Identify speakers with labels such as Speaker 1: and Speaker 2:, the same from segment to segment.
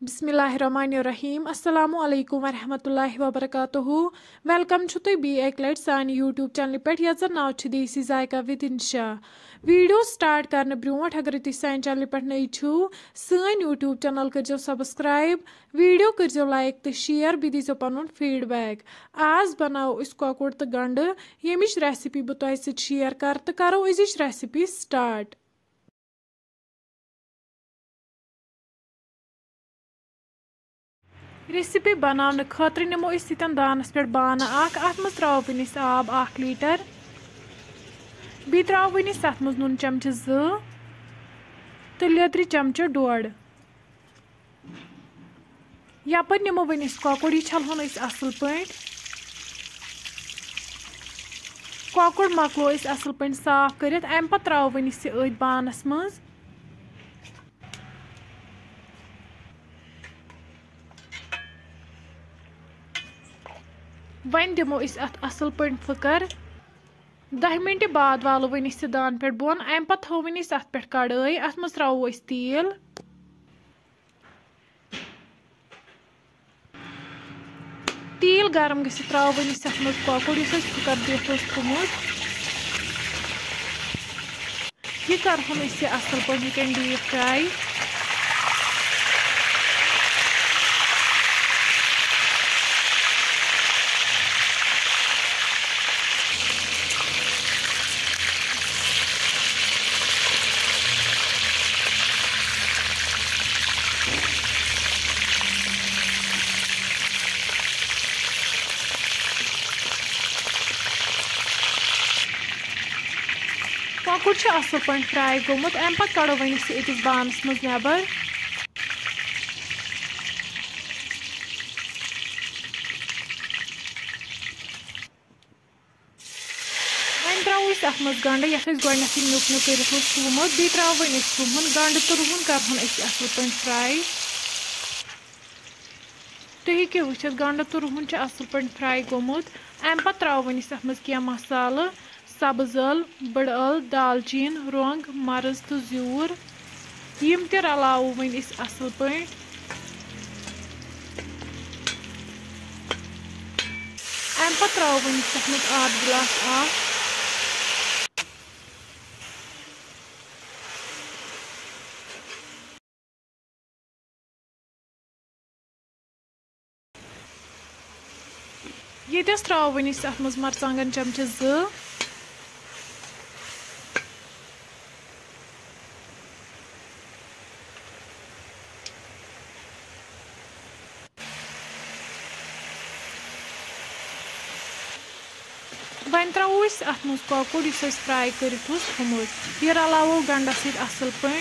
Speaker 1: बिस्मिल्लाहिर्रहमानिर्रहीम अस्सलामु अलैकुम वरहमतुल्लाहि वबरकातुहू वेलकम छु तुई बी एक लट सान यूट्यूब चैनल पे यत जन नाव छु देसी जायका विद इंशा वीडियो स्टार्ट करने ब्रोट अगर तुम सान चैनल पे नई छु सान यूट्यूब चैनल कर सब्सक्राइब वीडियो कर लाइक तो शेयर बी दीजो पनुन फीडबैक। आज बनाओ इस कोकुर तो गंड यमिच रेसिपी बह तुह सत शेयर कर तो करो अजिच रेसिपी स्टार्ट। रेसिपी बनाने खतर नमो यतन दानस पे बाना अत मज त्रो वनिस आब 1 लीटर बी त्रो वनिस अत मज नून चमचे 2 तो लेदर चमचे 1.5 यप नमो वनिस कोकुर यह छलहोन असल पे कोकुर मकलो असल पे साफ कर अम पे त्रो वनिस अथ बानस मज वन दिमो अत असल पे फकर 10 मिनट बाद वालो वनिस दान पे बोन अम पे थो वनिस अत पे कड़ाई अत मज त्रो तेल तेल गरम गि त्रो वनिस अत मज कोकुर फकर दिथ थोमुत यह करहोन असल पे डीप फ्राई। कोकुर असल पे फ्राई गोमुत अम पे कड़ो वनिस अकिस बानस मज नबर वन त्रो अत मज गंड ये गोडनेथ नुक नुक कर थोमुत बी त्रो वनिस रुहन गंड तो रुहन करहन असल पे फ्राई। तुम हेकि वुचित गंड तो रुहन असल पे फ्राई गोमुत अम पे त्रो वनिस अत मज कह मसाल सब्ज यल बड़ यल दालचीन रोंग मर्ज तो ज़ूर यम ते रलावो वन असल पे अम पे त्रो वन अत मज आब गिलास ये त्रो वनिस अत मज मरचांगन चमचे 2 वन त्रो अत मज कोकुर फ्राई कर थोमुत यह रलावो गंडस असल पे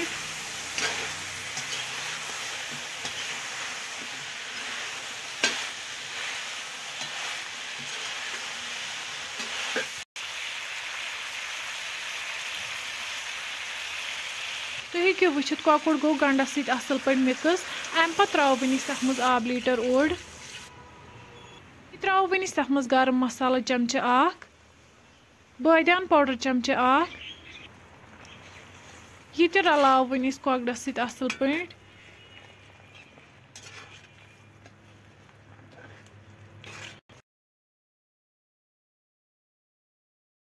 Speaker 1: तुम हेकि वुचित कोकुर गो गंडस असल पे मिक्स अम पे त्रो वनिस अत मज आब लीटर ओड त्रो वनिस अत मज गरम मसाला चमचे 1 बादियान पाउडर चमचे 1 यह ते रलाव वनिस कोकड़स असल पे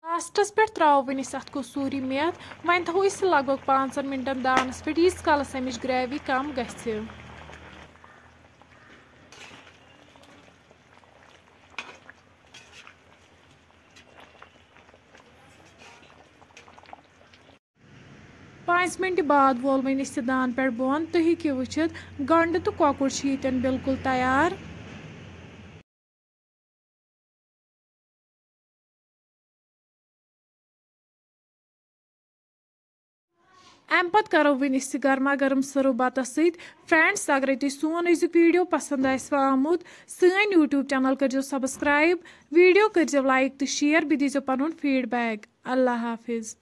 Speaker 1: लास्टस पे त्रो वनिस अत कसूरी मेथ वन थो लगभग 5 मिनटन दानस पे यीस कालस अमिच ग्रेवी कम गछि। पाँच मिनट बाद वोल वन दान पे बोन तुम हेकि वुचित गंड तो कोकुर यतन बिल्कुल तैयार। अम पे करो वनिस गर्मा गर्म सर्व बतस फ्रेंड्स अगर तुम सोन अजुक वीडियो पसंद आमुत सान यूट्यूब चैनल कर सब्सक्राइब वीडियो कर लाइक तो शेयर बी दीजो पनुन फीडबैक। अल्लाह हाफिज।